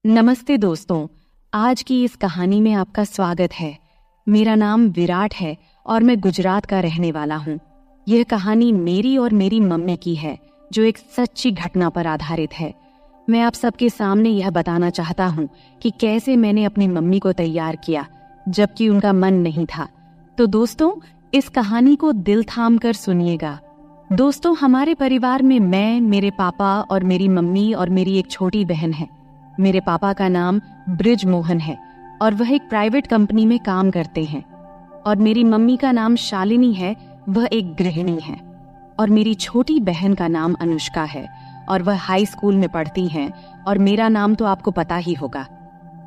नमस्ते दोस्तों, आज की इस कहानी में आपका स्वागत है। मेरा नाम विराट है और मैं गुजरात का रहने वाला हूँ। यह कहानी मेरी और मेरी मम्मी की है, जो एक सच्ची घटना पर आधारित है। मैं आप सबके सामने यह बताना चाहता हूँ कि कैसे मैंने अपनी मम्मी को तैयार किया, जबकि उनका मन नहीं था। तो दोस्तों, इस कहानी को दिल थाम कर सुनिएगा। दोस्तों, हमारे परिवार में मैं, मेरे पापा और मेरी मम्मी और मेरी एक छोटी बहन है। मेरे पापा का नाम ब्रिज मोहन है और वह एक प्राइवेट कंपनी में काम करते हैं। और मेरी मम्मी का नाम शालिनी है, वह एक गृहिणी है। और मेरी छोटी बहन का नाम अनुष्का है और वह हाई स्कूल में पढ़ती हैं। और मेरा नाम तो आपको पता ही होगा।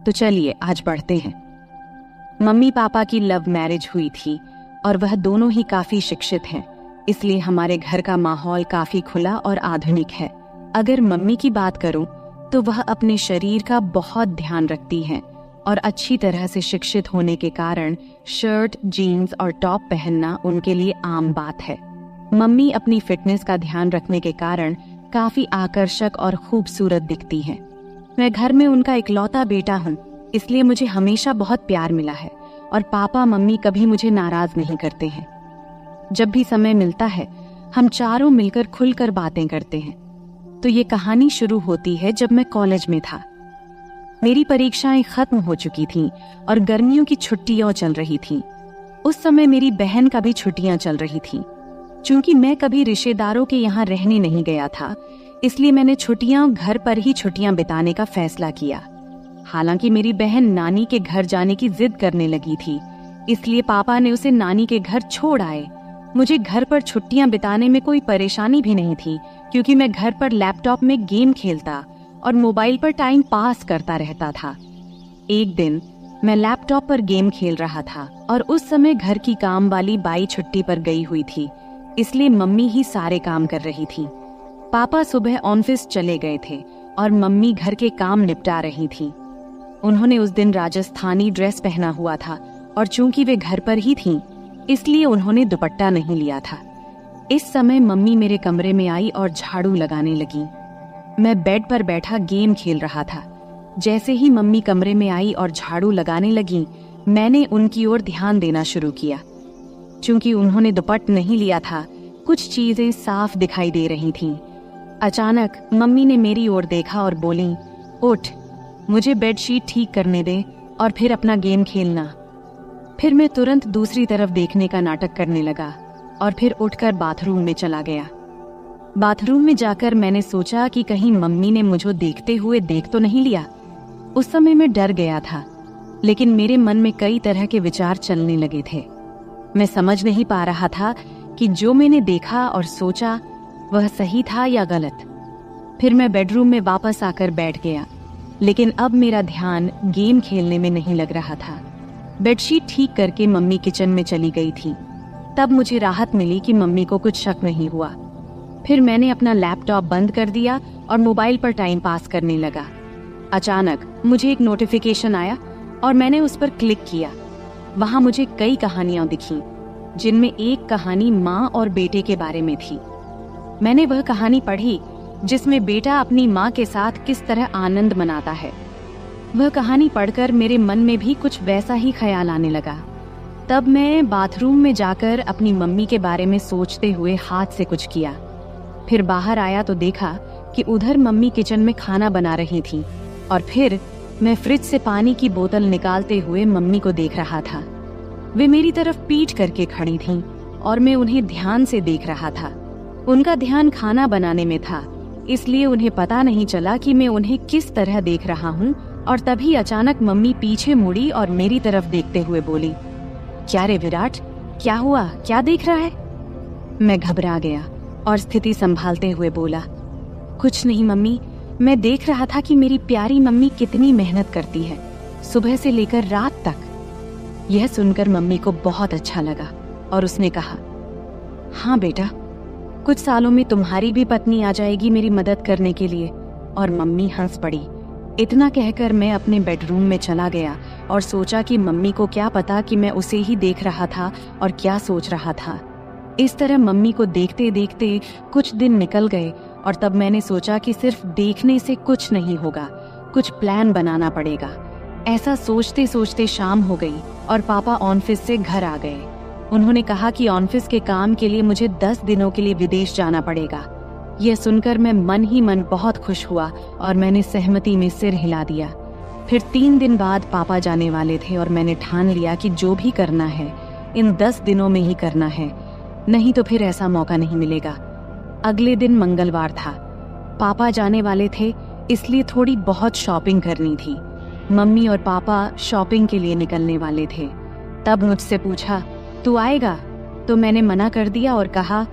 तो चलिए आज बढ़ते हैं। मम्मी पापा की लव मैरिज हुई थी और वह दोनों ही काफी शिक्षित हैं, इसलिए हमारे घर का माहौल काफी खुला और आधुनिक है। अगर मम्मी की बात करूं तो वह अपने शरीर का बहुत ध्यान रखती हैं और अच्छी तरह से शिक्षित होने के कारण शर्ट, जीन्स और टॉप पहनना उनके लिए आम बात है। मम्मी अपनी फिटनेस का ध्यान रखने के कारण काफी आकर्षक और खूबसूरत दिखती हैं। मैं घर में उनका इकलौता बेटा हूँ, इसलिए मुझे हमेशा बहुत प्यार मिला है और पापा मम्मी कभी मुझे नाराज नहीं करते हैं। जब भी समय मिलता है हम चारों मिलकर खुलकर बातें करते हैं। तो ये कहानी शुरू होती है जब मैं कॉलेज में था। मेरी परीक्षाएं खत्म हो चुकी थीं और गर्मियों की छुट्टियां चल रही थीं। उस समय मेरी बहन का भी छुट्टियां चल रही थीं। चूंकि मैं कभी रिश्तेदारों के यहाँ रहने नहीं गया था, इसलिए मैंने छुट्टियां घर पर ही छुट्टियां बिताने का फैसला किया। हालांकि मेरी बहन नानी के घर जाने की जिद करने लगी थी, इसलिए पापा ने उसे नानी के घर छोड़ आए। मुझे घर पर छुट्टियां बिताने में कोई परेशानी भी नहीं थी, क्योंकि मैं घर पर लैपटॉप में गेम खेलता और मोबाइल पर टाइम पास करता रहता था। एक दिन मैं लैपटॉप पर गेम खेल रहा था और उस समय घर की काम वाली बाई छुट्टी पर गई हुई थी, इसलिए मम्मी ही सारे काम कर रही थी। पापा सुबह ऑफिस चले गए थे और मम्मी घर के काम निपटा रही थी। उन्होंने उस दिन राजस्थानी ड्रेस पहना हुआ था और चूंकि वे घर पर ही थीं, इसलिए उन्होंने दुपट्टा नहीं लिया था। इस समय मम्मी मेरे कमरे में आई और झाड़ू लगाने लगी। मैं बेड पर बैठा गेम खेल रहा था। जैसे ही मम्मी कमरे में आई और झाड़ू लगाने लगी, मैंने उनकी ओर ध्यान देना शुरू किया। चूंकि उन्होंने दुपट्टा नहीं लिया था, कुछ चीजें साफ दिखाई दे रही थीं। अचानक मम्मी ने मेरी ओर देखा और बोली, उठ, मुझे बेडशीट ठीक करने दे और फिर अपना गेम खेलना। फिर मैं तुरंत दूसरी तरफ देखने का नाटक करने लगा और फिर उठकर बाथरूम में चला गया। बाथरूम में जाकर मैंने सोचा कि कहीं मम्मी ने मुझे देखते हुए देख तो नहीं लिया। उस समय मैं डर गया था, लेकिन मेरे मन में कई तरह के विचार चलने लगे थे। मैं समझ नहीं पा रहा था कि जो मैंने देखा और सोचा वह सही था या गलत। फिर मैं बेडरूम में वापस आकर बैठ गया, लेकिन अब मेरा ध्यान गेम खेलने में नहीं लग रहा था। बेडशीट ठीक करके मम्मी किचन में चली गई थी। तब मुझे राहत मिली कि मम्मी को कुछ शक नहीं हुआ। फिर मैंने अपना लैपटॉप बंद कर दिया और मोबाइल पर टाइम पास करने लगा। अचानक मुझे एक नोटिफिकेशन आया और मैंने उस पर क्लिक किया। वहां मुझे कई कहानियां दिखीं, जिनमें एक कहानी माँ और बेटे के बारे में थी। मैंने वह कहानी पढ़ी जिसमें बेटा अपनी माँ के साथ किस तरह आनंद मनाता है। वह कहानी पढ़कर मेरे मन में भी कुछ वैसा ही ख्याल आने लगा। तब मैं बाथरूम में जाकर अपनी मम्मी के बारे में सोचते हुए हाथ से कुछ किया। फिर बाहर आया तो देखा कि उधर मम्मी किचन में खाना बना रही थी और फिर मैं फ्रिज से पानी की बोतल निकालते हुए मम्मी को देख रहा था। वे मेरी तरफ पीठ करके खड़ी थीं और मैं उन्हें ध्यान से देख रहा था। उनका ध्यान खाना बनाने में था, इसलिए उन्हें पता नहीं चला कि मैं उन्हें किस तरह देख रहा हूँ। और तभी अचानक मम्मी पीछे मुड़ी और मेरी तरफ देखते हुए बोली, क्या रे विराट, क्या हुआ, क्या देख रहा है? मैं घबरा गया और स्थिति संभालते हुए बोला, कुछ नहीं मम्मी, मैं देख रहा था कि मेरी प्यारी मम्मी कितनी मेहनत करती है, सुबह से लेकर रात तक। यह सुनकर मम्मी को बहुत अच्छा लगा और उसने कहा, हाँ बेटा, कुछ सालों में तुम्हारी भी पत्नी आ जाएगी मेरी मदद करने के लिए। और मम्मी हंस पड़ी। इतना कहकर मैं अपने बेडरूम में चला गया और सोचा कि मम्मी को क्या पता कि मैं उसे ही देख रहा था और क्या सोच रहा था। इस तरह मम्मी को देखते देखते कुछ दिन निकल गए और तब मैंने सोचा कि सिर्फ देखने से कुछ नहीं होगा, कुछ प्लान बनाना पड़ेगा। ऐसा सोचते सोचते शाम हो गई और पापा ऑफिस से घर आ गए। उन्होंने कहा कि ऑफिस के काम के लिए मुझे 10 दिनों के लिए विदेश जाना पड़ेगा। यह सुनकर मैं मन ही मन बहुत खुश हुआ और मैंने सहमति में सिर हिला दिया। फिर 3 दिन बाद पापा जाने वाले थे और मैंने ठान लिया कि जो भी करना है इन 10 दिनों में ही करना है, नहीं तो फिर ऐसा मौका नहीं मिलेगा। अगले दिन मंगलवार था। पापा जाने वाले थे, इसलिए थोड़ी बहुत शॉपिंग करनी थी। मम्मी और पापा शॉपिंग के लिए निकलने वाले थे। तब मुझसे पूछा, तू आएगा? तो मैंने मना कर दिया और कहा,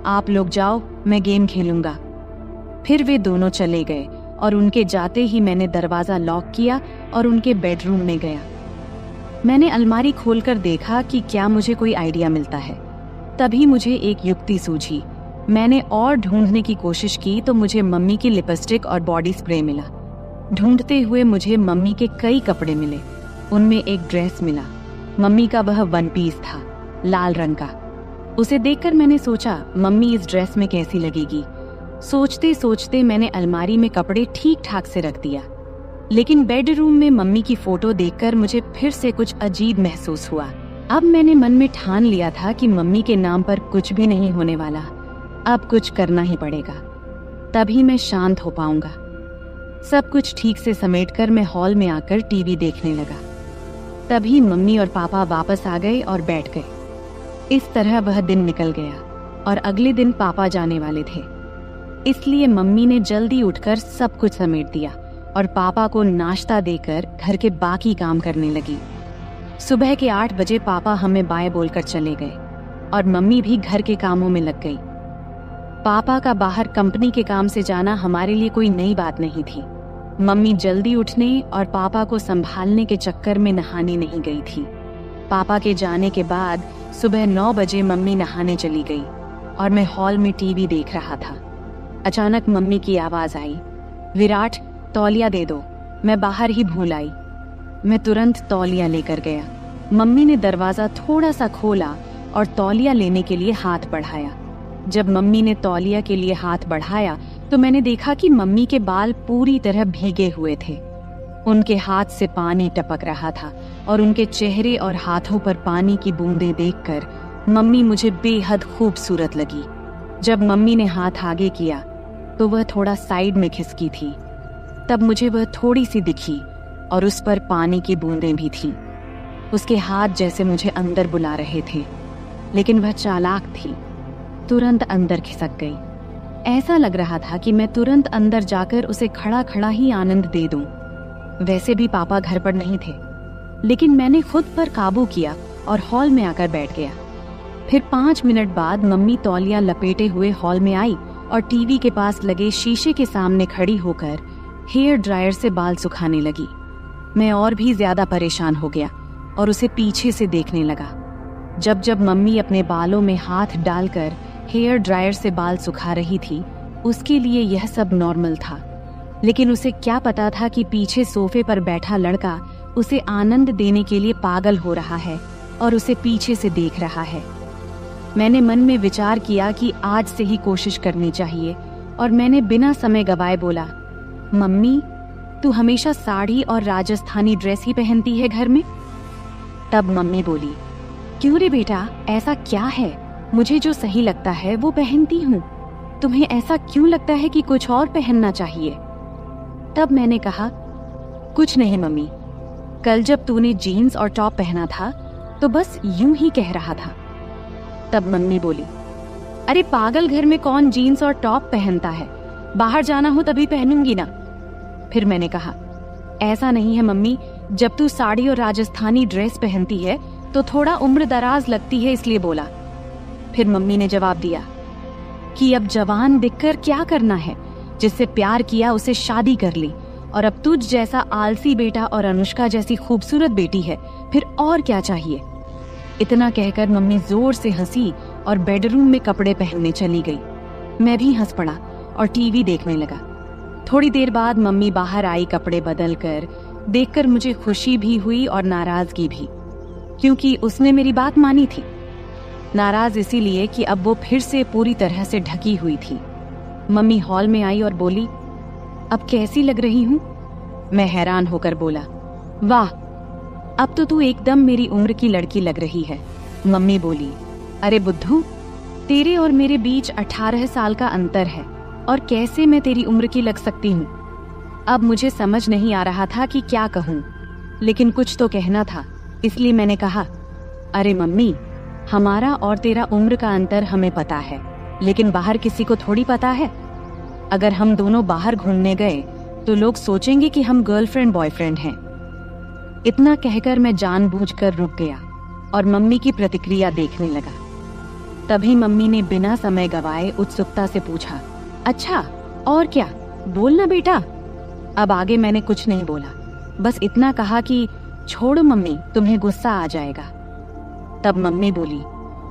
आप लोग जाओ, मैं गेम खेलूंगा। फिर वे दोनों चले गए और उनके जाते ही मैंने दरवाजा लॉक किया और उनके बेडरूम में गया। मैंने अलमारी खोलकर देखा कि क्या मुझे कोई आइडिया मिलता है। तभी मुझे एक युक्ति सूझी। मैंने और ढूंढने की कोशिश की तो मुझे मम्मी की लिपस्टिक और बॉडी स्प्रे मिला। ढूंढते हुए मुझे मम्मी के कई कपड़े मिले। उनमें एक ड्रेस मिला। मम्मी का वह 1 पीस था, लाल रंग का। उसे देखकर मैंने सोचा, मम्मी इस ड्रेस में कैसी लगेगी। सोचते सोचते मैंने अलमारी में कपड़े ठीक ठाक से रख दिया। लेकिन बेडरूम में मम्मी की फोटो देखकर मुझे फिर से कुछ अजीब महसूस हुआ। अब मैंने मन में ठान लिया था कि मम्मी के नाम पर कुछ भी नहीं होने वाला। अब कुछ करना ही पड़ेगा, तभी मैं शांत हो पाऊंगा। सब कुछ ठीक से समेटकर मैं हॉल में आकर टीवी देखने लगा। तभी मम्मी और पापा वापस आ गए और बैठ गए। इस तरह वह दिन निकल गया और अगले दिन पापा जाने वाले थे। इसलिए मम्मी ने जल्दी उठकर सब कुछ समेट दिया और पापा को नाश्ता देकर घर के बाकी काम करने लगी। सुबह के 8 बजे पापा हमें बाय बोलकर चले गए और मम्मी भी घर के कामों में लग गई। पापा का बाहर कंपनी के काम से जाना हमारे लिए कोई नई बात नहीं थी। मम्मी जल्दी उठने और पापा को संभालने के चक्कर में नहाने नहीं गई थी। पापा के जाने के बाद सुबह 9 बजे मम्मी नहाने चली गई और मैं हॉल में टीवी देख रहा था। अचानक मम्मी की आवाज आई, विराट, तौलिया दे दो। मैं बाहर ही भूल आई। मैं तुरंत तौलिया लेकर गया। मम्मी ने दरवाजा थोड़ा सा खोला और तौलिया लेने के लिए हाथ बढ़ाया। जब मम्मी ने तौलिया के लिए हाथ बढ़ाया तो मैंने देखा कि मम्मी के बाल पूरी तरह भीगे हुए थे। उनके हाथ से पानी टपक रहा था और उनके चेहरे और हाथों पर पानी की बूंदें देखकर मम्मी मुझे बेहद खूबसूरत लगी। जब मम्मी ने हाथ आगे किया तो वह थोड़ा साइड में खिसकी थी। तब मुझे वह थोड़ी सी दिखी और उस पर पानी की बूंदें भी थीं। उसके हाथ जैसे मुझे अंदर बुला रहे थे, लेकिन वह चालाक थी, तुरंत अंदर खिसक गई। ऐसा लग रहा था कि मैं तुरंत अंदर जाकर उसे खड़ा खड़ा ही आनंद दे दूं। वैसे भी पापा घर पर नहीं थे, लेकिन मैंने खुद पर काबू किया और हॉल में आकर बैठ गया। फिर 5 मिनट बाद मम्मी तौलिया लपेटे हुए हॉल में आई और टीवी के पास लगे शीशे के सामने खड़ी होकर हेयर ड्रायर से बाल सुखाने लगी। मैं और भी ज्यादा परेशान हो गया और उसे पीछे से देखने लगा। जब जब मम्मी अपने बालों में हाथ डालकर हेयर ड्रायर से बाल सुखा रही थी, उसके लिए यह सब नॉर्मल था। लेकिन उसे क्या पता था कि पीछे सोफे पर बैठा लड़का उसे आनंद देने के लिए पागल हो रहा है और उसे पीछे से देख रहा है। मैंने मन में विचार किया कि आज से ही कोशिश करनी चाहिए और मैंने बिना समय गवाए बोला, मम्मी, तू हमेशा साड़ी और राजस्थानी ड्रेस ही पहनती है घर में? तब मम्मी बोली, क्यों रे बेटा, ऐसा क्या है? मुझे जो सही लगता है वो पहनती हूँ। तुम्हें ऐसा क्यों लगता है कि कुछ और पहनना चाहिए? तब मैंने कहा, कुछ नहीं मम्मी, कल जब तूने जीन्स और टॉप पहना था तो बस यूं ही कह रहा था। तब मम्मी बोली, अरे पागल, घर में कौन जीन्स और टॉप पहनता है? बाहर जाना हो तभी पहनूंगी ना। फिर मैंने कहा, ऐसा नहीं है मम्मी, जब तू साड़ी और राजस्थानी ड्रेस पहनती है तो थोड़ा उम्र दराज लगती है, इसलिए बोला। फिर मम्मी ने जवाब दिया कि अब जवान दिखकर क्या करना है, जिससे प्यार किया उसे शादी कर ली, और अब तुझ जैसा आलसी बेटा और अनुष्का जैसी खूबसूरत बेटी है, फिर और क्या चाहिए। इतना कहकर मम्मी जोर से हंसी और बेडरूम में कपड़े पहनने चली गई। मैं भी हंस पड़ा और टीवी देखने लगा। थोड़ी देर बाद मम्मी बाहर आई कपड़े बदल कर। देखकर मुझे खुशी भी हुई और नाराजगी भी, क्योंकि उसने मेरी बात मानी थी। नाराज इसीलिए कि अब वो फिर से पूरी तरह से ढकी हुई थी। मम्मी हॉल में आई और बोली, अब कैसी लग रही हूँ? मैं हैरान होकर बोला, वाह, अब तो तू एकदम मेरी उम्र की लड़की लग रही है। मम्मी बोली, अरे बुद्धू, तेरे और मेरे बीच 18 साल का अंतर है और कैसे मैं तेरी उम्र की लग सकती हूँ। अब मुझे समझ नहीं आ रहा था कि क्या कहूँ, लेकिन कुछ तो कहना था, इसलिए मैंने कहा, अरे मम्मी, हमारा और तेरा उम्र का अंतर हमें पता है, लेकिन बाहर किसी को थोड़ी पता है। अगर हम दोनों बाहर घूमने गए तो लोग सोचेंगे कि हम गर्लफ्रेंड बॉयफ्रेंड हैं। इतना कहकर मैं जानबूझकर रुक गया और मम्मी की प्रतिक्रिया देखने लगा। तभी मम्मी ने बिना समय गवाए उत्सुकता से पूछा, अच्छा और क्या, बोलना बेटा। अब आगे मैंने कुछ नहीं बोला, बस इतना कहा कि छोड़ो मम्मी, तुम्हें गुस्सा आ जाएगा। तब मम्मी बोली,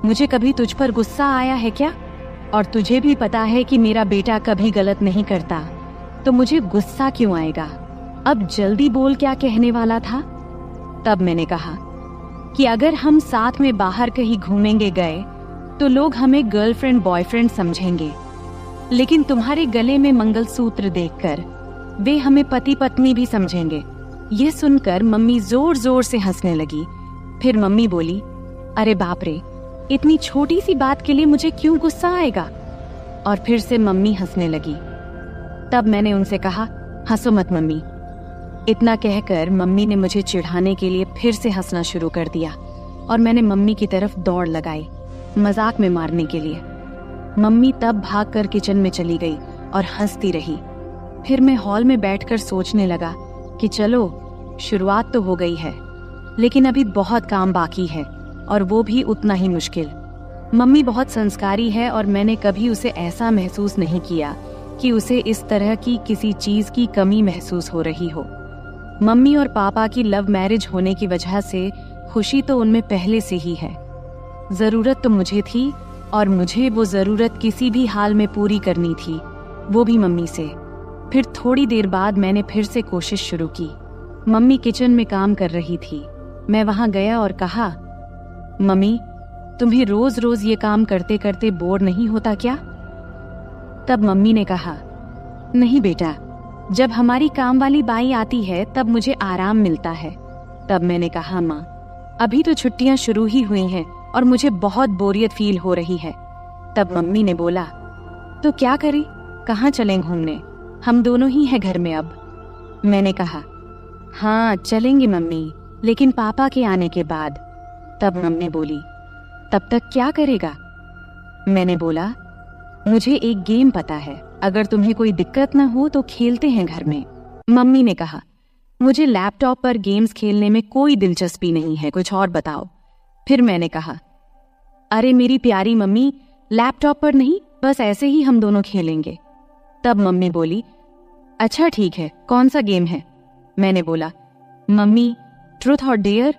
मुझे कभी तुझ पर गुस्सा आया है क्या? और तुझे भी पता है कि मेरा बेटा कभी गलत नहीं करता, तो मुझे गुस्सा क्यों आएगा? अब जल्दी बोल, क्या कहने वाला था? तब मैंने कहा कि अगर हम साथ में बाहर कहीं घूमेंगे गए तो लोग हमें गर्लफ्रेंड बॉयफ्रेंड समझेंगे, लेकिन तुम्हारे गले में मंगलसूत्र देखकर वे हमें पति पत्नी भी समझेंगे। ये सुनकर मम्मी जोर जोर से हंसने लगी। फिर मम्मी बोली, अरे बाप रे, इतनी छोटी सी बात के लिए मुझे क्यों गुस्सा आएगा? और फिर से मम्मी हंसने लगी। तब मैंने उनसे कहा, हंसो मत मम्मी। इतना कहकर मम्मी ने मुझे चिढ़ाने के लिए फिर से हंसना शुरू कर दिया और मैंने मम्मी की तरफ दौड़ लगाई, मजाक में मारने के लिए। मम्मी तब भागकर किचन में चली गई और हंसती रही। फिर मैं हॉल में बैठकर सोचने लगा कि चलो, शुरुआत तो हो गई है, लेकिन अभी बहुत काम बाकी है और वो भी उतना ही मुश्किल। मम्मी बहुत संस्कारी है और मैंने कभी उसे ऐसा महसूस नहीं किया कि उसे इस तरह की किसी चीज की कमी महसूस हो रही हो। मम्मी और पापा की लव मैरिज होने की वजह से खुशी तो उनमें पहले से ही है। जरूरत तो मुझे थी और मुझे वो जरूरत किसी भी हाल में पूरी करनी थी, वो भी मम्मी से। फिर थोड़ी देर बाद मैंने फिर से कोशिश शुरू की। मम्मी किचन में काम कर रही थी। मैं वहां गया और कहा, मम्मी, तुम्हें रोज रोज ये काम करते करते बोर नहीं होता क्या? तब मम्मी ने कहा, नहीं बेटा, जब हमारी काम वाली बाई आती है तब मुझे आराम मिलता है। तब मैंने कहा, माँ, अभी तो छुट्टियां शुरू ही हुई हैं और मुझे बहुत बोरियत फील हो रही है। तब मम्मी ने बोला, तो क्या करें, कहाँ चलें घूमने? हम दोनों ही हैं घर में अब। मैंने कहा, हाँ चलेंगे मम्मी, लेकिन पापा के आने के बाद। तब मम्मी बोली, तब तक क्या करेगा? मैंने बोला, मुझे एक गेम पता है, अगर तुम्हें कोई दिक्कत न हो तो खेलते हैं घर में। मम्मी ने कहा, मुझे लैपटॉप पर गेम्स खेलने में कोई दिलचस्पी नहीं है, कुछ और बताओ। फिर मैंने कहा, अरे मेरी प्यारी मम्मी, लैपटॉप पर नहीं, बस ऐसे ही हम दोनों खेलेंगे। तब मम्मी बोली, अच्छा ठीक है, कौन सा गेम है? मैंने बोला, मम्मी, ट्रूथ और डेयर।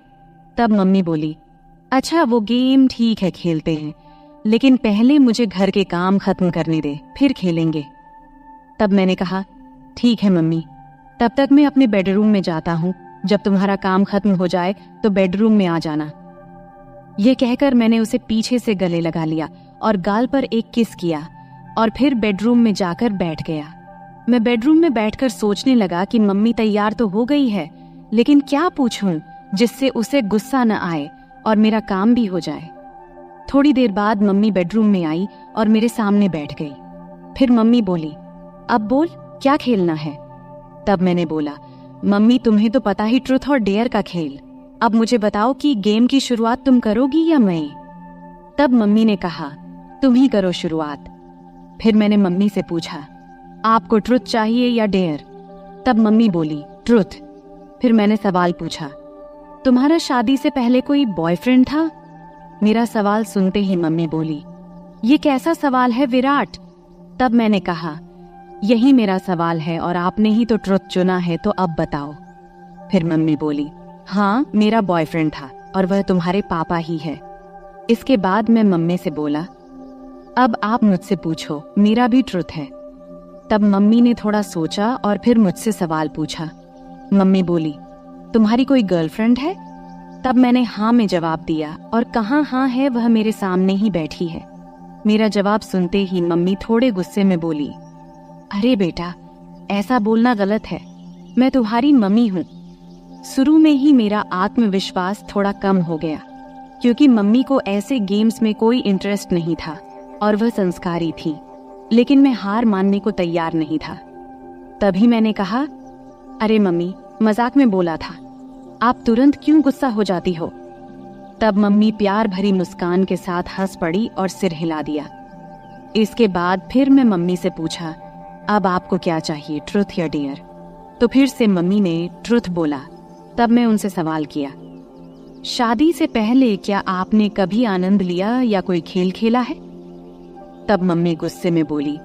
तब मम्मी बोली, अच्छा वो गेम ठीक है, खेलते हैं, लेकिन पहले मुझे घर के काम खत्म करने दे, फिर खेलेंगे। तब मैंने कहा, ठीक है मम्मी, तब तक मैं अपने बेडरूम में जाता हूँ, जब तुम्हारा काम खत्म हो जाए तो बेडरूम में आ जाना। ये कहकर मैंने उसे पीछे से गले लगा लिया और गाल पर एक किस किया और फिर बेडरूम में जाकर बैठ गया। मैं बेडरूम में बैठकर सोचने लगा कि मम्मी तैयार तो हो गई है, लेकिन क्या पूछूं जिससे उसे गुस्सा न आए और मेरा काम भी हो जाए। थोड़ी देर बाद मम्मी बेडरूम में आई और मेरे सामने बैठ गई। फिर मम्मी बोली, अब बोल, क्या खेलना है? तब मैंने बोला, मम्मी तुम्हें तो पता ही ट्रूथ और डेयर का खेल, अब मुझे बताओ कि गेम की शुरुआत तुम करोगी या मैं? तब मम्मी ने कहा, तुम ही करो शुरुआत। फिर मैंने मम्मी से पूछा, आपको ट्रुथ चाहिए या डेयर? तब मम्मी बोली, ट्रुथ। फिर मैंने सवाल पूछा, तुम्हारा शादी से पहले कोई बॉयफ्रेंड था? मेरा सवाल सुनते ही मम्मी बोली, ये कैसा सवाल है विराट? तब मैंने कहा, यही मेरा सवाल है और आपने ही तो ट्रुथ चुना है, तो अब बताओ। फिर मम्मी बोली, हाँ मेरा बॉयफ्रेंड था और वह तुम्हारे पापा ही है। इसके बाद मैं मम्मी से बोला, अब आप मुझसे पूछो, मेरा भी ट्रुथ है। तब मम्मी ने थोड़ा सोचा और फिर मुझसे सवाल पूछा। मम्मी बोली, तुम्हारी कोई गर्लफ्रेंड है? तब मैंने हाँ में जवाब दिया और कहाँ हाँ है, वह मेरे सामने ही बैठी है। मेरा जवाब सुनते ही मम्मी थोड़े गुस्से में बोली, अरे बेटा, ऐसा बोलना गलत है। मैं तुम्हारी मम्मी हूँ। शुरू में ही मेरा आत्मविश्वास थोड़ा कम हो गया, क्योंकि मम्मी को ऐसे गेम्स में कोई इंटरेस्ट नहीं था और वह संस्कारी थी। लेकिन मैं हार मानने को तैयार नहीं था। तभी मैंने कहा, अरे मम्मी, मजाक में बोला था, आप तुरंत क्यों गुस्सा हो जाती हो? तब मम्मी प्यार भरी मुस्कान के साथ हंस पड़ी और सिर हिला दिया। इसके बाद फिर मैं मम्मी से पूछा, अब आपको क्या चाहिए, ट्रुथ या डेयर? तो फिर से मम्मी ने ट्रुथ बोला। तब मैं उनसे सवाल किया, शादी से पहले क्या आपने कभी आनंद लिया या कोई खेल खेला है? तब मम्मी गुस्से में बोली,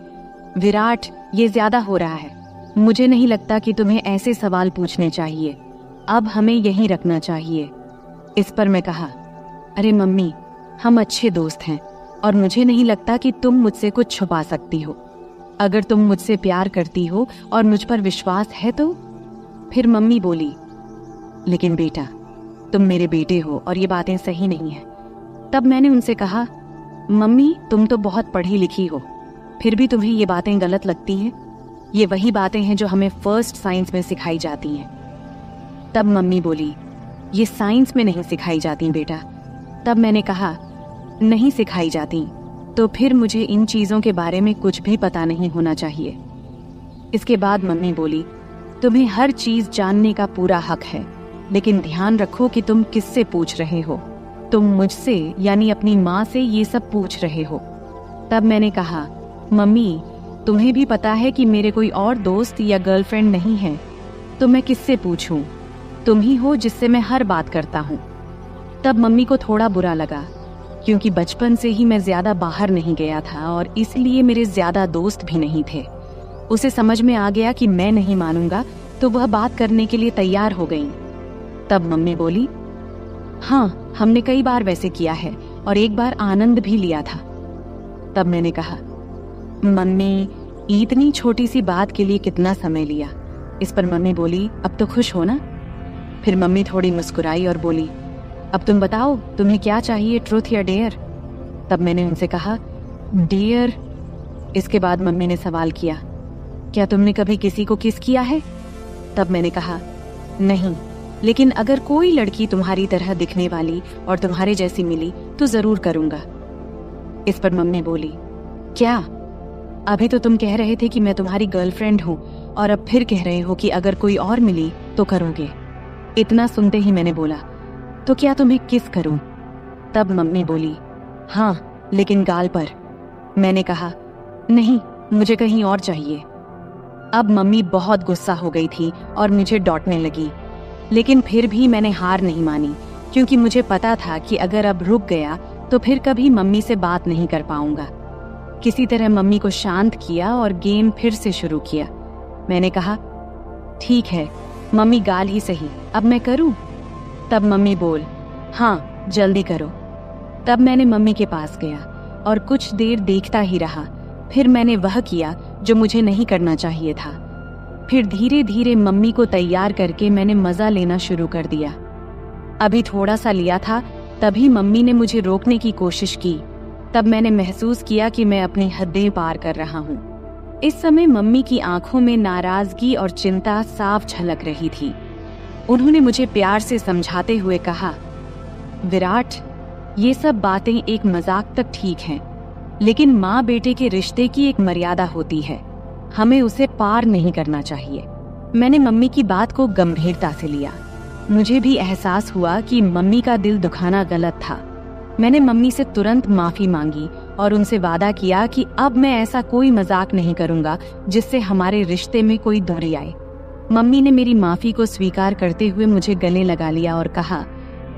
विराट, ये ज्यादा हो रहा है। मुझे नहीं लगता कि तुम्हें ऐसे सवाल पूछने चाहिए। अब हमें यहीं रखना चाहिए। इस पर मैं कहा, अरे मम्मी, हम अच्छे दोस्त हैं और मुझे नहीं लगता कि तुम मुझसे कुछ छुपा सकती हो। अगर तुम मुझसे प्यार करती हो और मुझ पर विश्वास है तो। फिर मम्मी बोली, लेकिन बेटा, तुम मेरे बेटे हो और ये बातें सही नहीं है। तब मैंने उनसे कहा, मम्मी, तुम तो बहुत पढ़ी लिखी हो, फिर भी तुम्हें ये बातें गलत लगती हैं। ये वही बातें हैं जो हमें फर्स्ट साइंस में सिखाई जाती हैं। तब मम्मी बोली, ये साइंस में नहीं सिखाई जाती बेटा। तब मैंने कहा, नहीं सिखाई जाती तो फिर मुझे इन चीजों के बारे में कुछ भी पता नहीं होना चाहिए। इसके बाद मम्मी बोली, तुम्हें हर चीज जानने का पूरा हक है, लेकिन ध्यान रखो कि तुम किससे पूछ रहे हो। तुम मुझसे यानी अपनी माँ से ये सब पूछ रहे हो। तब मैंने कहा, मम्मी, तुम्हें भी पता है कि मेरे कोई और दोस्त या गर्लफ्रेंड नहीं है, तो मैं किससे पूछूं? तुम ही हो जिससे मैं हर बात करता हूँ। तब मम्मी को थोड़ा बुरा लगा, क्योंकि बचपन से ही मैं ज्यादा बाहर नहीं गया था और इसलिए मेरे ज्यादा दोस्त भी नहीं थे। उसे समझ में आ गया कि मैं नहीं मानूंगा, तो वह बात करने के लिए तैयार हो गई। तब मम्मी बोली, हाँ, हमने कई बार वैसे किया है और एक बार आनंद भी लिया था। तब मैंने कहा, मम्मी, इतनी छोटी सी बात के लिए कितना समय लिया? इस पर मम्मी बोली, अब तो खुश हो ना? फिर मम्मी थोड़ी मुस्कुराई और बोली, अब तुम बताओ, तुम्हें क्या चाहिए, ट्रुथ या डेयर? तब मैंने उनसे कहा, डेयर। इसके बाद मम्मी ने सवाल किया, क्या तुमने कभी किसी को किस किया है? तब मैंने कहा, नहीं, लेकिन अगर कोई लड़की तुम्हारी तरह दिखने वाली और तुम्हारे जैसी मिली तो जरूर करूंगा। इस पर मम्मी बोली, क्या? अभी तो तुम कह रहे थे कि मैं तुम्हारी गर्लफ्रेंड हूँ और अब फिर कह रहे हो कि अगर कोई और मिली तो करोगे। इतना सुनते ही मैंने बोला, तो क्या तुम्हें किस करूं? तब मम्मी बोली, हाँ, लेकिन गाल पर। मैंने कहा, नहीं, मुझे कहीं और चाहिए। अब मम्मी बहुत गुस्सा हो गई थी और मुझे डांटने लगी, लेकिन फिर भी मैंने हार नहीं मानी, क्योंकि मुझे पता था कि अगर अब रुक गया तो फिर कभी मम्मी से बात नहीं कर पाऊंगा। किसी तरह मम्मी को शांत किया और गेम फिर से शुरू किया। मैंने कहा, ठीक है मम्मी, गाल ही सही, अब मैं करूं? तब मम्मी बोल, हाँ, जल्दी करो। तब मैंने मम्मी के पास गया और कुछ देर देखता ही रहा। फिर मैंने वह किया जो मुझे नहीं करना चाहिए था। फिर धीरे धीरे मम्मी को तैयार करके मैंने मजा लेना शुरू कर दिया। अभी थोड़ा सा लिया था, तभी मम्मी ने मुझे रोकने की कोशिश की। तब मैंने महसूस किया कि मैं अपनी हदें पार कर रहा हूँ। इस समय मम्मी की आंखों में नाराजगी और चिंता साफ झलक रही थी। उन्होंने मुझे प्यार से समझाते हुए कहा, विराट, ये सब बातें एक मजाक तक ठीक हैं, लेकिन माँ बेटे के रिश्ते की एक मर्यादा होती है, हमें उसे पार नहीं करना चाहिए। मैंने मम्मी की बात को गंभीरता से लिया। मुझे भी एहसास हुआ कि मम्मी का दिल दुखाना गलत था। मैंने मम्मी से तुरंत माफी मांगी और उनसे वादा किया कि अब मैं ऐसा कोई मजाक नहीं करूंगा जिससे हमारे रिश्ते में कोई दूरी आए। मम्मी ने मेरी माफी को स्वीकार करते हुए मुझे गले लगा लिया और कहा,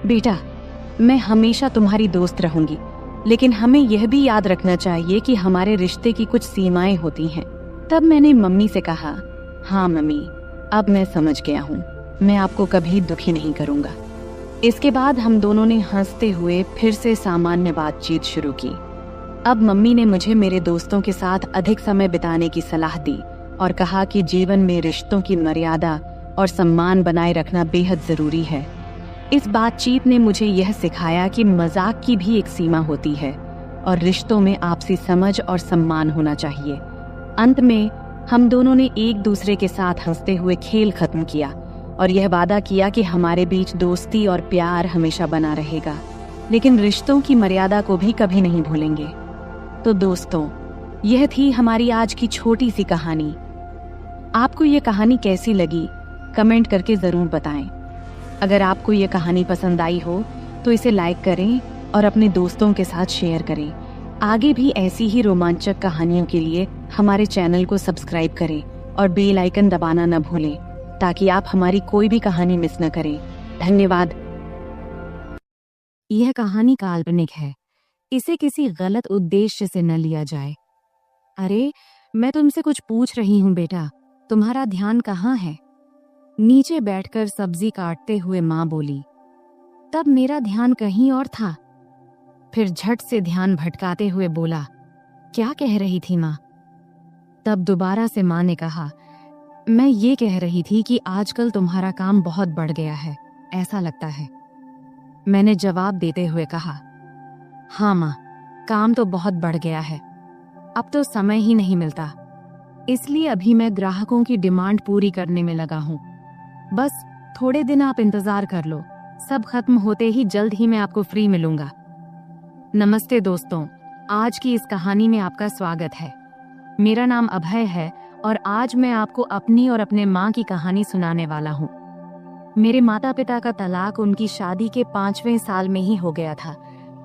बेटा, मैं हमेशा तुम्हारी दोस्त रहूंगी, लेकिन हमें यह भी याद रखना चाहिए कि हमारे रिश्ते की कुछ सीमाएं होती हैं। तब मैंने मम्मी से कहा, हाँ मम्मी, अब मैं समझ गया हूँ, मैं आपको कभी दुखी नहीं करूंगा। इसके बाद हम दोनों ने हंसते हुए फिर से सामान्य बातचीत शुरू की। अब मम्मी ने मुझे मेरे दोस्तों के साथ अधिक समय बिताने की सलाह दी और कहा कि जीवन में रिश्तों की मर्यादा और सम्मान बनाए रखना बेहद जरूरी है। इस बातचीत ने मुझे यह सिखाया कि मजाक की भी एक सीमा होती है और रिश्तों में आपसी समझ और सम्मान होना चाहिए। अंत में हम दोनों ने एक दूसरे के साथ हंसते हुए खेल खत्म किया और यह वादा किया कि हमारे बीच दोस्ती और प्यार हमेशा बना रहेगा, लेकिन रिश्तों की मर्यादा को भी कभी नहीं भूलेंगे। तो दोस्तों, यह थी हमारी आज की छोटी सी कहानी। आपको यह कहानी कैसी लगी कमेंट करके जरूर बताएं। अगर आपको यह कहानी पसंद आई हो तो इसे लाइक करें और अपने दोस्तों के साथ शेयर करें। आगे भी ऐसी ही रोमांचक कहानियों के लिए हमारे चैनल को सब्सक्राइब करें और बेल आइकन दबाना न भूलें ताकि आप हमारी कोई भी कहानी मिस न करें। धन्यवाद। यह कहानी काल्पनिक है, इसे किसी गलत उद्देश्य से न लिया जाए। अरे, मैं तुमसे कुछ पूछ रही हूँ बेटा, तुम्हारा ध्यान कहाँ है? नीचे बैठकर सब्जी काटते हुए माँ बोली। तब मेरा ध्यान कहीं और था। फिर झट से ध्यान भटकाते हुए बोला, क्या कह रही थी माँ? तब दोबारा से माँ ने कहा, मैं ये कह रही थी कि आजकल तुम्हारा काम बहुत बढ़ गया है, ऐसा लगता है। मैंने जवाब देते हुए कहा, हाँ माँ, काम तो बहुत बढ़ गया है, अब तो समय ही नहीं मिलता, इसलिए अभी मैं ग्राहकों की डिमांड पूरी करने में लगा हूँ। बस थोड़े दिन आप इंतजार कर लो, सब खत्म होते ही जल्द ही मैं आपको फ्री मिलूंगा। नमस्ते दोस्तों, आज की इस कहानी में आपका स्वागत है। मेरा नाम अभय है और आज मैं आपको अपनी और अपने माँ की कहानी सुनाने वाला हूँ। मेरे माता पिता का तलाक उनकी शादी के 5वें साल में ही हो गया था।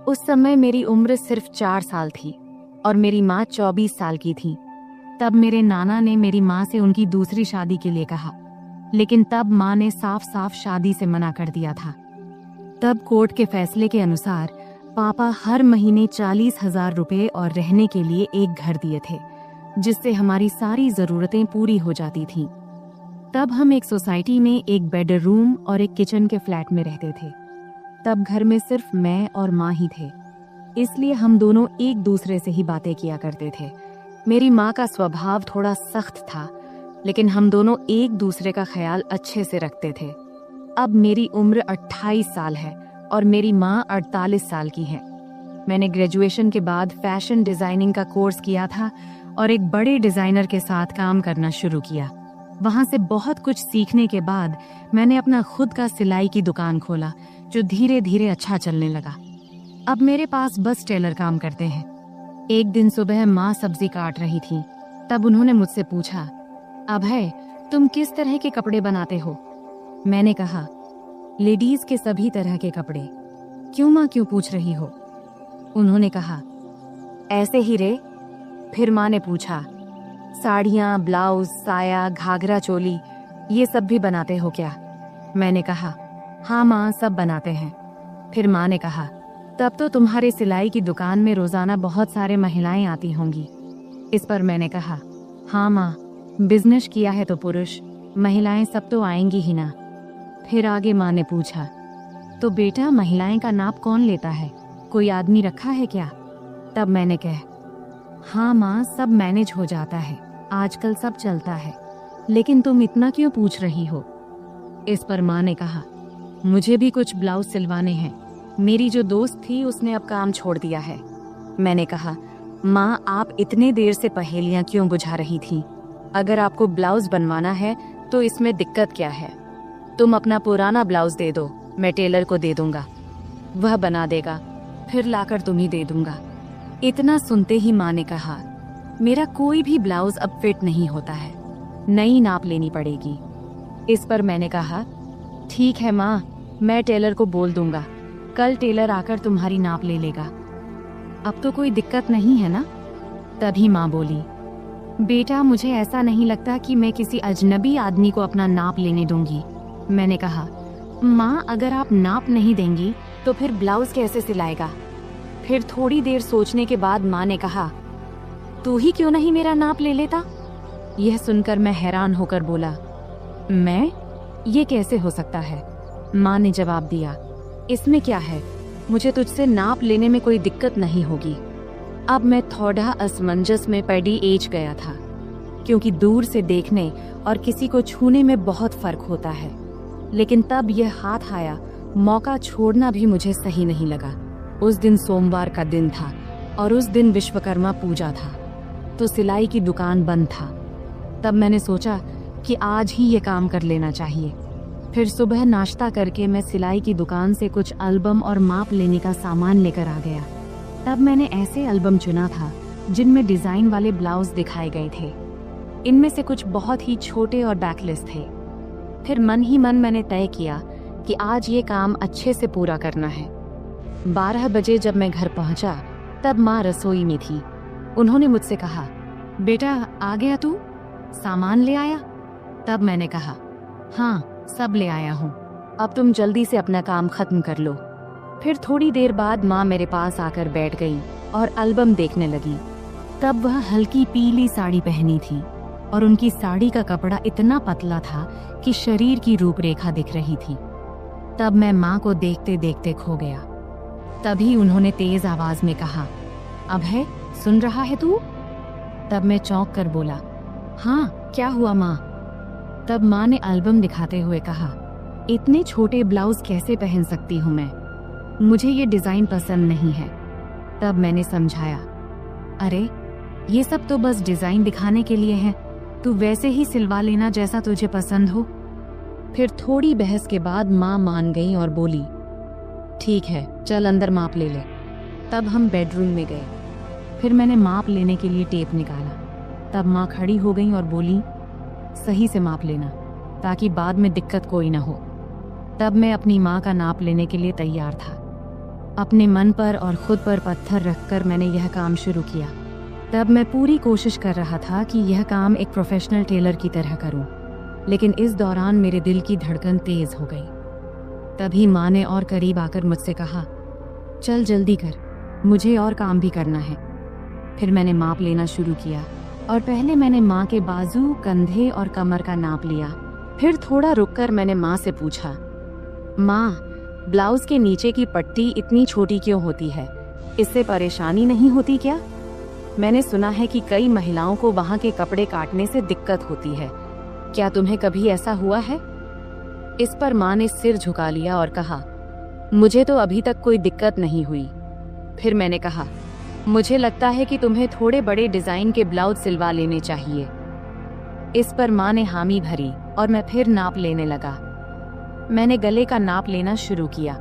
उस समय मेरी उम्र सिर्फ 4 साल थी और मेरी माँ 24 साल की थी। तब मेरे नाना ने मेरी माँ से उनकी दूसरी शादी के लिए कहा, लेकिन तब माँ ने साफ साफ शादी से मना कर दिया था। तब कोर्ट के फैसले के अनुसार पापा हर महीने 40,000 रुपए और रहने के लिए एक घर दिए थे, जिससे हमारी सारी जरूरतें पूरी हो जाती थीं। तब हम एक सोसाइटी में एक बेडरूम और एक किचन के फ्लैट में रहते थे। तब घर में सिर्फ मैं और माँ ही थे, इसलिए हम दोनों एक दूसरे से ही बातें किया करते थे। मेरी माँ का स्वभाव थोड़ा सख्त था, लेकिन हम दोनों एक दूसरे का ख्याल अच्छे से रखते थे। अब मेरी उम्र 28 साल है और मेरी माँ 48 साल की है। मैंने ग्रेजुएशन के बाद फैशन डिजाइनिंग का कोर्स किया था और एक बड़े डिजाइनर के साथ काम करना शुरू किया। वहां से बहुत कुछ सीखने के बाद मैंने अपना खुद का सिलाई की दुकान खोला, जो धीरे धीरे अच्छा चलने लगा। अब मेरे पास बस टेलर काम करते हैं। एक दिन सुबह माँ सब्जी काट रही थी, तब उन्होंने मुझसे पूछा, अभय, तुम किस तरह के कपड़े बनाते हो? मैंने कहा, लेडीज के सभी तरह के कपड़े। क्यों माँ, क्यों पूछ रही हो? उन्होंने कहा, ऐसे ही रे। फिर माँ ने पूछा, साड़ियाँ, ब्लाउज, साया, घाघरा चोली, ये सब भी बनाते हो क्या? मैंने कहा, हाँ माँ, सब बनाते हैं। फिर माँ ने कहा, तब तो तुम्हारे सिलाई की दुकान में रोजाना बहुत सारे महिलाएं आती होंगी। इस पर मैंने कहा, हाँ माँ, बिजनेस किया है तो पुरुष, महिलाएं सब तो आएंगी ही ना। फिर आगे माँ ने पूछा, तो बेटा महिलाएं का नाप कौन लेता है? कोई आदमी रखा है क्या? तब मैंने कहा, हाँ माँ, सब मैनेज हो जाता है, आजकल सब चलता है, लेकिन तुम इतना क्यों पूछ रही हो? इस पर माँ ने कहा, मुझे भी कुछ ब्लाउज सिलवाने हैं, मेरी जो दोस्त थी उसने अब काम छोड़ दिया है। मैंने कहा, माँ, आप इतने देर से पहेलियां क्यों बुझा रही थी? अगर आपको ब्लाउज बनवाना है तो इसमें दिक्कत क्या है? तुम अपना पुराना ब्लाउज दे दो, मैं टेलर को दे दूंगा, वह बना देगा, फिर लाकर तुम्हें दे दूंगा। इतना सुनते ही माँ ने कहा, मेरा कोई भी ब्लाउज अब फिट नहीं होता है, नई नाप लेनी पड़ेगी। इस पर मैंने कहा, ठीक है माँ, मैं टेलर को बोल दूंगा, कल टेलर आकर तुम्हारी नाप ले लेगा। अब तो कोई दिक्कत नहीं है ना? तभी माँ बोली, बेटा मुझे ऐसा नहीं लगता कि मैं किसी अजनबी आदमी को अपना नाप लेने दूंगी। मैंने कहा, माँ, अगर आप नाप नहीं देंगी तो फिर ब्लाउज कैसे सिलाएगा? फिर थोड़ी देर सोचने के बाद माँ ने कहा, तू ही क्यों नहीं मेरा नाप ले लेता? यह सुनकर मैं हैरान होकर बोला, मैं? ये कैसे हो सकता है? माँ ने जवाब दिया, इसमें क्या है, मुझे तुझसे नाप लेने में कोई दिक्कत नहीं होगी। अब मैं थोड़ा असमंजस में पड़ी एज गया था, क्योंकि दूर से देखने और किसी को छूने में बहुत फर्क होता है। लेकिन तब यह हाथ आया, मौका छोड़ना भी मुझे सही नहीं लगा। उस दिन सोमवार का दिन था और उस दिन विश्वकर्मा पूजा था, तो सिलाई की दुकान बंद था। तब मैंने सोचा कि आज ही ये काम कर लेना चाहिए। फिर सुबह नाश्ता करके मैं सिलाई की दुकान से कुछ एल्बम और माप लेने का सामान लेकर आ गया। तब मैंने ऐसे एल्बम चुना था जिनमें डिजाइन वाले ब्लाउज दिखाए गए थे। इनमें से कुछ बहुत ही छोटे और बैकलेस थे। फिर मन ही मन मैंने तय किया कि आज ये काम अच्छे से पूरा करना है। 12 बजे जब मैं घर पहुंचा तब माँ रसोई में थी। उन्होंने मुझसे कहा, बेटा आ गया तू, सामान ले आया? तब मैंने कहा, हाँ सब ले आया हूँ, अब तुम जल्दी से अपना काम खत्म कर लो। फिर थोड़ी देर बाद माँ मेरे पास आकर बैठ गई और एल्बम देखने लगी। तब वह हल्की पीली साड़ी पहनी थी और उनकी साड़ी का कपड़ा इतना पतला था कि शरीर की रूपरेखा दिख रही थी। तब मैं माँ को देखते देखते खो गया। तभी उन्होंने तेज आवाज में कहा, अभय सुन रहा है तू? तब मैं चौंक कर बोला, हाँ क्या हुआ माँ? तब माँ ने एल्बम दिखाते हुए कहा, इतने छोटे ब्लाउज कैसे पहन सकती हूँ मैं, मुझे ये डिजाइन पसंद नहीं है। तब मैंने समझाया, अरे ये सब तो बस डिजाइन दिखाने के लिए है, तू वैसे ही सिलवा लेना जैसा तुझे पसंद हो। फिर थोड़ी बहस के बाद माँ मान गई और बोली, ठीक है चल अंदर माप ले ले। तब हम बेडरूम में गए। फिर मैंने माप लेने के लिए टेप निकाला। तब माँ खड़ी हो गई और बोली, सही से माप लेना ताकि बाद में दिक्कत कोई ना हो। तब मैं अपनी माँ का नाप लेने के लिए तैयार था। अपने मन पर और खुद पर पत्थर रखकर मैंने यह काम शुरू किया। तब मैं पूरी कोशिश कर रहा था कि यह काम एक प्रोफेशनल टेलर की तरह करूं, लेकिन इस दौरान मेरे दिल की धड़कन तेज हो गई। तभी माँ ने और करीब आकर मुझसे कहा, चल जल्दी कर, मुझे और काम भी करना है। फिर मैंने माप लेना शुरू किया और पहले मैंने माँ के बाजू, कंधे और कमर का नाप लिया। फिर थोड़ा रुककर मैंने माँ से पूछा, माँ ब्लाउज के नीचे की पट्टी इतनी छोटी क्यों होती है, इससे परेशानी नहीं होती क्या? मैंने सुना है कि कई महिलाओं को वहाँ के कपड़े काटने से दिक्कत होती है, क्या तुम्हें कभी ऐसा हुआ है? इस पर माँ ने सिर झुका लिया और कहा, मुझे तो अभी तक कोई दिक्कत नहीं हुई। फिर मैंने कहा, मुझे लगता है कि तुम्हें थोड़े बड़े डिजाइन के ब्लाउज सिलवा लेने चाहिए। इस पर माँ ने हामी भरी और मैं फिर नाप लेने लगा। मैंने गले का नाप लेना शुरू किया।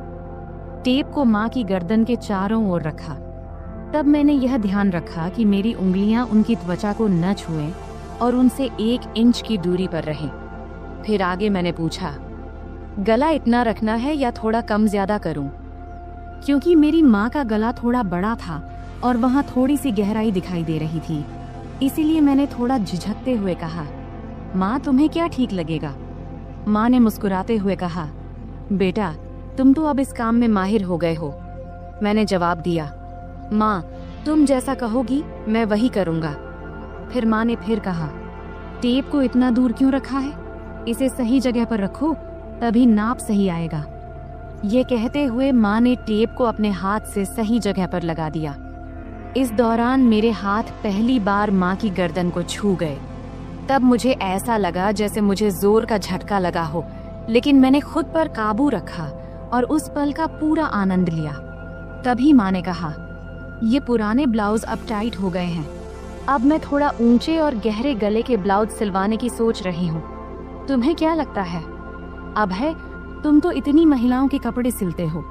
टेप को माँ की गर्दन के चारों ओर रखा। तब मैंने यह ध्यान रखा कि मेरी उंगलियां उनकी त्वचा को न छुएं और उनसे 1 इंच की दूरी पर रहें। फिर आगे मैंने पूछा, गला इतना रखना है या थोड़ा कम ज्यादा करूं? क्योंकि मेरी माँ का गला थोड़ा बड़ा था और वहाँ थोड़ी सी गहराई दिखाई दे रही थी, इसीलिए मैंने थोड़ा झिझकते हुए कहा, माँ तुम्हें क्या ठीक लगेगा? माँ ने मुस्कुराते हुए कहा, बेटा तुम तो अब इस काम में माहिर हो गए हो। मैंने जवाब दिया, माँ तुम जैसा कहोगी मैं वही करूँगा। फिर माँ ने फिर कहा, टेप को इतना दूर क्यों रखा है, इसे सही जगह पर रखो तभी नाप सही आएगा। ये कहते हुए माँ ने टेप को अपने हाथ से सही जगह पर लगा दिया। इस दौरान मेरे हाथ पहली बार माँ की गर्दन को छू गए। तब मुझे ऐसा लगा जैसे मुझे जोर का झटका लगा हो, लेकिन मैंने खुद पर काबू रखा और उस पल का पूरा आनंद लिया। तभी माँ ने कहा, ये पुराने ब्लाउज अब टाइट हो गए हैं, अब मैं थोड़ा ऊंचे और गहरे गले के ब्लाउज सिलवाने की सोच रही हूँ। तुम्हें क्या लगता है? अभय तुम तो इतनी महिलाओं के कपड़े सिलते हो,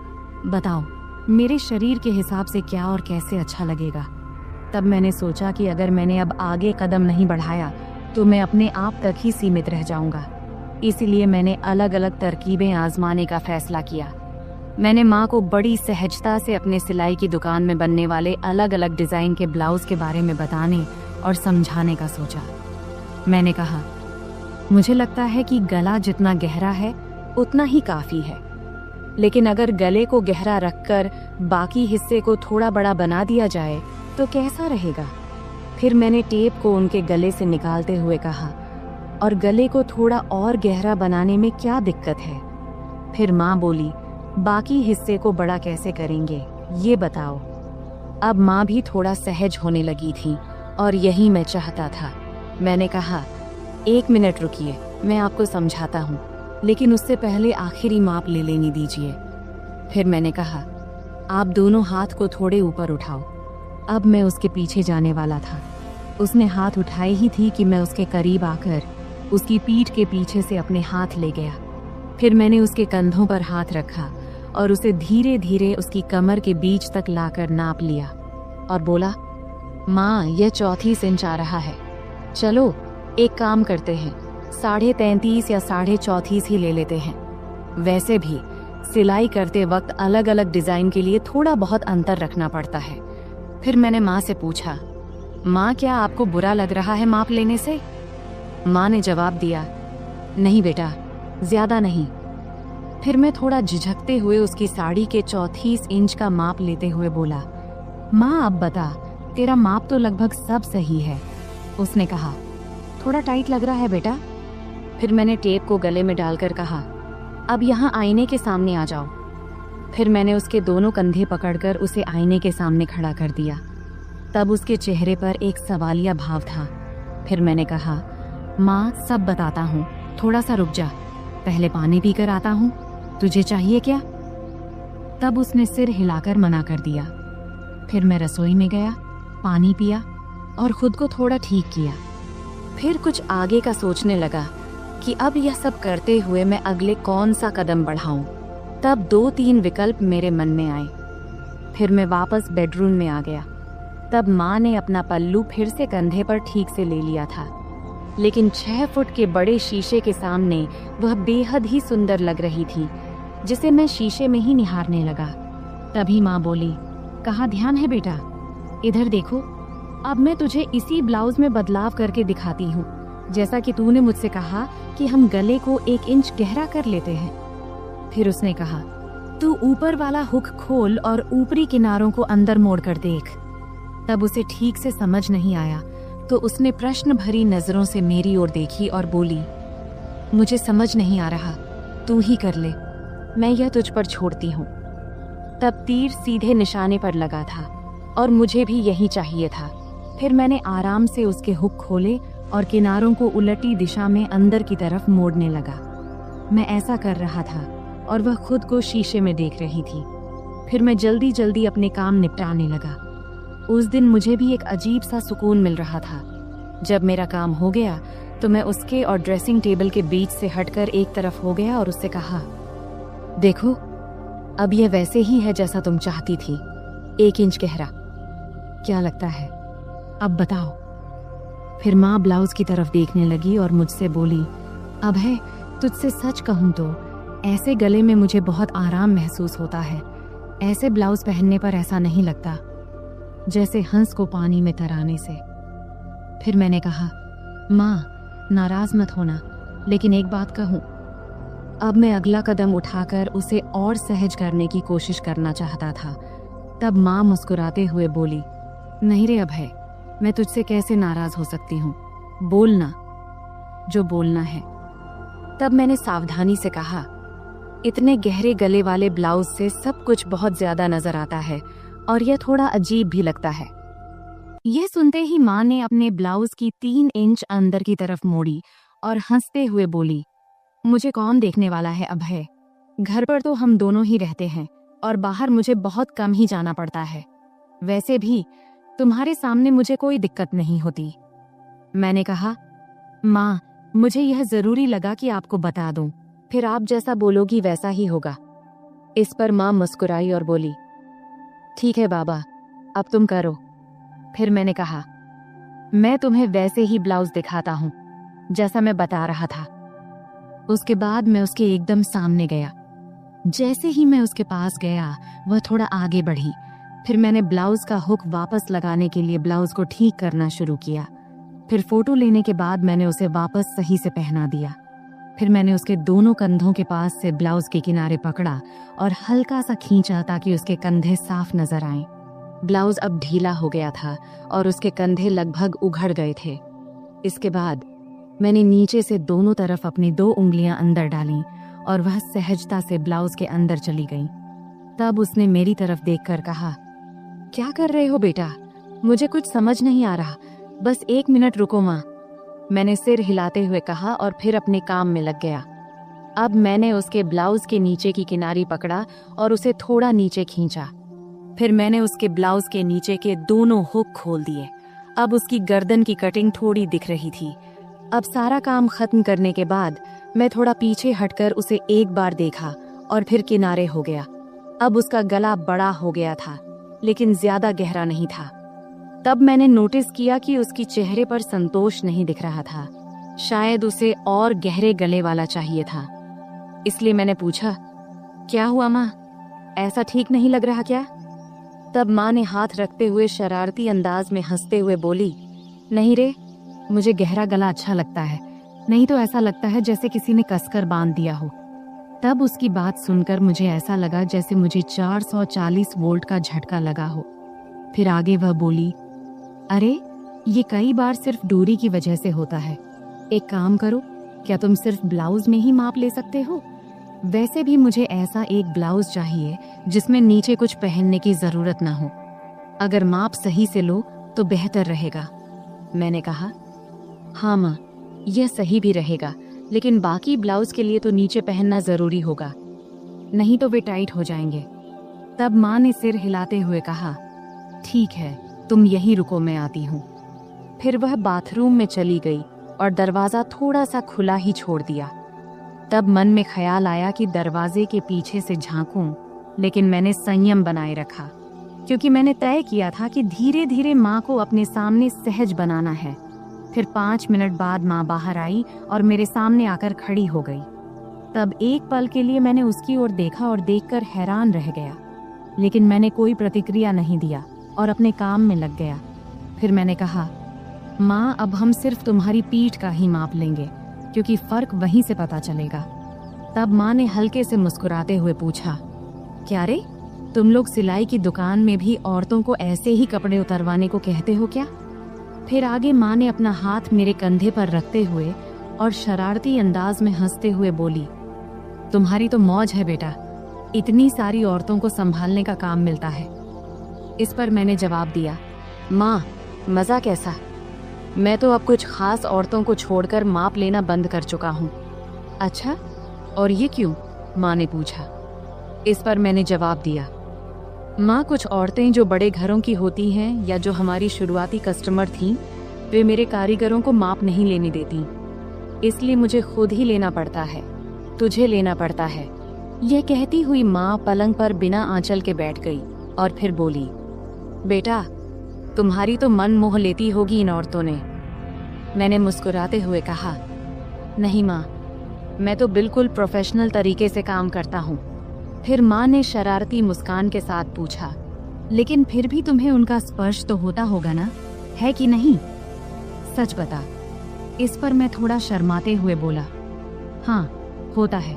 बताओ मेरे शरीर के हिसाब से क्या और कैसे अच्छा लगेगा। तब मैंने सोचा कि अगर मैंने अब आगे कदम नहीं बढ़ाया तो मैं अपने आप तक ही सीमित रह जाऊंगा। इसीलिए मैंने अलग अलग तरकीबें आजमाने का फैसला किया। मैंने माँ को बड़ी सहजता से अपने सिलाई की दुकान में बनने वाले अलग अलग डिजाइन के ब्लाउज के बारे में बताने और समझाने का सोचा। मैंने कहा, मुझे लगता है कि गला जितना गहरा है उतना ही काफी है, लेकिन अगर गले को गहरा रखकर बाकी हिस्से को थोड़ा बड़ा बना दिया जाए तो कैसा रहेगा? फिर मैंने टेप को उनके गले से निकालते हुए कहा, और गले को थोड़ा और गहरा बनाने में क्या दिक्कत है? फिर माँ बोली, बाकी हिस्से को बड़ा कैसे करेंगे ये बताओ। अब माँ भी थोड़ा सहज होने लगी थी और यही मैं चाहता था। मैंने कहा, 1 मिनट रुकिए, मैं आपको समझाता हूँ, लेकिन उससे पहले आखिरी माप ले लेने दीजिए। फिर मैंने कहा, आप दोनों हाथ को थोड़े ऊपर उठाओ। अब मैं उसके पीछे जाने वाला था। उसने हाथ उठाए ही थी कि मैं उसके करीब आकर उसकी पीठ के पीछे से अपने हाथ ले गया। फिर मैंने उसके कंधों पर हाथ रखा और उसे धीरे धीरे उसकी कमर के बीच तक लाकर नाप लिया और बोला, माँ, यह 34 इंच आ रहा है। चलो एक काम करते हैं, 33.5 या 34.5 ही ले लेते हैं। वैसे भी सिलाई करते वक्त अलग अलग डिजाइन के लिए थोड़ा बहुत अंतर रखना पड़ता है। फिर मैंने माँ से पूछा, माँ, क्या आपको बुरा लग रहा है माप लेने से? माँ ने जवाब दिया, नहीं बेटा, ज्यादा नहीं। फिर मैं थोड़ा झिझकते हुए उसकी साड़ी के 34 इंच का माप लेते हुए बोला, माँ अब बता, तेरा माप तो लगभग सब सही है। उसने कहा, थोड़ा टाइट लग रहा है बेटा। फिर मैंने टेप को गले में डालकर कहा, अब यहाँ आईने के सामने आ जाओ। फिर मैंने उसके दोनों कंधे पकड़कर उसे आईने के सामने खड़ा कर दिया। तब उसके चेहरे पर एक सवालिया भाव था। फिर मैंने कहा, माँ, सब बताता हूँ, थोड़ा सा रुक जा, पहले पानी पीकर आता हूँ, तुझे चाहिए क्या? तब उसने सिर हिलाकर मना कर दिया। फिर मैं रसोई में गया, पानी पिया और खुद को थोड़ा ठीक किया। फिर कुछ आगे का सोचने लगा कि अब यह सब करते हुए मैं अगले कौन सा कदम बढ़ाऊं। तब 2-3 विकल्प मेरे मन में आए। फिर मैं वापस बेडरूम में आ गया। तब माँ ने अपना पल्लू फिर से कंधे पर ठीक से ले लिया था, लेकिन 6 फुट के बड़े शीशे के सामने वह बेहद ही सुंदर लग रही थी, जिसे मैं शीशे में ही निहारने लगा। तभी माँ बोली, कहाँ ध्यान है बेटा, इधर देखो, अब मैं तुझे इसी ब्लाउज में बदलाव करके दिखाती हूँ, जैसा कि तूने मुझसे कहा कि हम गले को 1 इंच गहरा कर लेते हैं। फिर उसने कहा, तू ऊपर वाला हुक खोल और ऊपरी किनारों को अंदर मोड़ कर देख। तब उसे ठीक से समझ नहीं आया, तो उसने प्रश्न भरी नजरों से मेरी ओर देखी और बोली, मुझे समझ नहीं आ रहा, तू ही कर ले, मैं यह तुझ पर छोड़ती हूँ। तब तीर सीधे निशाने पर लगा था और मुझे भी यही चाहिए था। फिर मैंने आराम से उसके हुक खोले और किनारों को उलटी दिशा में अंदर की तरफ मोड़ने लगा। मैं ऐसा कर रहा था और वह खुद को शीशे में देख रही थी। फिर मैं जल्दी जल्दी अपने काम निपटाने लगा। उस दिन मुझे भी एक अजीब सा सुकून मिल रहा था। जब मेरा काम हो गया तो मैं उसके और ड्रेसिंग टेबल के बीच से हटकर एक तरफ हो गया और उससे कहा, देखो, अब यह वैसे ही है जैसा तुम चाहती थी, 1 इंच गहरा। क्या लगता है, अब बताओ। फिर माँ ब्लाउज की तरफ देखने लगी और मुझसे बोली, अब है, तुझसे सच कहूँ तो ऐसे गले में मुझे बहुत आराम महसूस होता है। ऐसे ब्लाउज पहनने पर ऐसा नहीं लगता जैसे हंस को पानी में तराने से। फिर मैंने कहा, माँ, नाराज मत होना, लेकिन एक बात कहूँ। अब मैं अगला कदम उठाकर उसे और सहज करने की कोशिश करना चाहता था। तब माँ मुस्कुराते हुए बोली, नहीं रे अभय, मैं तुझसे कैसे नाराज हो सकती हूँ, बोलना जो बोलना है। तब मैंने सावधानी से कहा, इतने गहरे गले वाले ब्लाउज से सब कुछ बहुत ज्यादा नजर आता है और यह थोड़ा अजीब भी लगता है। यह सुनते ही माँ ने अपने ब्लाउज की 3 इंच अंदर की तरफ मोड़ी और हंसते हुए बोली, मुझे कौन देखने वाला है अभय, घर पर तो हम दोनों ही रहते हैं और बाहर मुझे बहुत कम ही जाना पड़ता है। वैसे भी तुम्हारे सामने मुझे कोई दिक्कत नहीं होती। मैंने कहा, माँ, मुझे यह जरूरी लगा कि आपको बता दूं, फिर आप जैसा बोलोगी वैसा ही होगा। इस पर माँ मुस्कुराई और बोली, ठीक है बाबा, अब तुम करो। फिर मैंने कहा, मैं तुम्हें वैसे ही ब्लाउज दिखाता हूँ जैसा मैं बता रहा था। उसके बाद मैं उसके एकदम सामने गया। जैसे ही मैं उसके पास गया, वह थोड़ा आगे बढ़ी। फिर मैंने ब्लाउज का हुक वापस लगाने के लिए ब्लाउज को ठीक करना शुरू किया। फिर फोटो लेने के बाद मैंने उसे वापस सही से पहना दिया। फिर मैंने उसके दोनों कंधों के पास से ब्लाउज के किनारे पकड़ा और हल्का सा खींचा ताकि उसके कंधे साफ नजर आएं। ब्लाउज अब ढीला हो गया था और उसके कंधे लगभग उघड़ गए थे। इसके बाद मैंने नीचे से दोनों तरफ अपनी 2 उंगलियां अंदर डालीं और वह सहजता से ब्लाउज के अंदर चली गई। तब उसने मेरी तरफ देखकर कहा, क्या कर रहे हो बेटा, मुझे कुछ समझ नहीं आ रहा, बस 1 मिनट रुको माँ। मैंने सिर हिलाते हुए कहा और फिर अपने काम में लग गया। अब मैंने उसके ब्लाउज के नीचे की किनारी पकड़ा और उसे थोड़ा नीचे खींचा। फिर मैंने उसके ब्लाउज के नीचे के दोनों हुक खोल दिए अब उसकी गर्दन की कटिंग थोड़ी दिख रही थी। अब सारा काम खत्म करने के बाद मैं थोड़ा पीछे हटकर उसे एक बार देखा और फिर किनारे हो गया। अब उसका गला बड़ा हो गया था, लेकिन ज्यादा गहरा नहीं था। तब मैंने नोटिस किया कि उसकी चेहरे पर संतोष नहीं दिख रहा था। शायद उसे और गहरे गले वाला चाहिए था। इसलिए मैंने पूछा, क्या हुआ माँ, ऐसा ठीक नहीं लग रहा क्या? तब माँ ने हाथ रखते हुए शरारती अंदाज में हंसते हुए बोली, नहीं रे, मुझे गहरा गला अच्छा लगता है, नहीं तो ऐसा लगता है जैसे किसी ने कसकर बांध दिया हो। तब उसकी बात सुनकर मुझे ऐसा लगा जैसे मुझे 440 वोल्ट का झटका लगा हो। फिर आगे वह बोली, अरे ये कई बार सिर्फ दूरी की वजह से होता है। एक काम करो, क्या तुम सिर्फ ब्लाउज में ही माप ले सकते हो? वैसे भी मुझे ऐसा एक ब्लाउज चाहिए जिसमें नीचे कुछ पहनने की जरूरत ना हो। अगर माप सही से लो तो बेहतर रहेगा। मैंने कहा, हाँ माँ, यह सही भी रहेगा, लेकिन बाकी ब्लाउज के लिए तो नीचे पहनना जरूरी होगा, नहीं तो वे टाइट हो जाएंगे। तब माँ ने सिर हिलाते हुए कहा, ठीक है, तुम यहीं रुको, मैं आती हूँ। फिर वह बाथरूम में चली गई और दरवाजा थोड़ा सा खुला ही छोड़ दिया। तब मन में ख्याल आया कि दरवाजे के पीछे से झांकूं, लेकिन मैंने संयम बनाए रखा, क्योंकि मैंने तय किया था कि धीरे धीरे माँ को अपने सामने सहज बनाना है। फिर 5 मिनट बाद माँ बाहर आई और मेरे सामने आकर खड़ी हो गई। तब एक पल के लिए मैंने उसकी ओर देखा और देखकर हैरान रह गया, लेकिन मैंने कोई प्रतिक्रिया नहीं दिया और अपने काम में लग गया। फिर मैंने कहा, माँ, अब हम सिर्फ तुम्हारी पीठ का ही माप लेंगे, क्योंकि फर्क वहीं से पता चलेगा। तब माँ ने हल्के से मुस्कुराते हुए पूछा, क्या रे, तुम लोग सिलाई की दुकान में भी औरतों को ऐसे ही कपड़े उतरवाने को कहते हो क्या? फिर आगे माँ ने अपना हाथ मेरे कंधे पर रखते हुए और शरारती अंदाज में हंसते हुए बोली, तुम्हारी तो मौज है बेटा, इतनी सारी औरतों को संभालने का काम मिलता है। इस पर मैंने जवाब दिया, माँ, मजा कैसा? मैं तो अब कुछ खास औरतों को छोड़कर माप लेना बंद कर चुका हूँ। अच्छा, और ये क्यों? माँ ने पूछा। इस पर मैंने जवाब दिया, माँ, कुछ औरतें जो बड़े घरों की होती हैं या जो हमारी शुरुआती कस्टमर थीं, वे मेरे कारीगरों को माप नहीं लेने देती, इसलिए मुझे खुद ही लेना पड़ता है, तुझे लेना पड़ता है। यह कहती हुई माँ पलंग पर बिना आंचल के बैठ गई और फिर बोली, बेटा, तुम्हारी तो मन मोह लेती होगी इन औरतों ने। मैंने मुस्कुराते हुए कहा, नहीं माँ, मैं तो बिल्कुल प्रोफेशनल तरीके से काम करता हूँ। फिर माँ ने शरारती मुस्कान के साथ पूछा, लेकिन फिर भी तुम्हें उनका स्पर्श तो होता होगा ना, है कि नहीं? सच बता। इस पर मैं थोड़ा शर्माते हुए बोला, हाँ, होता है।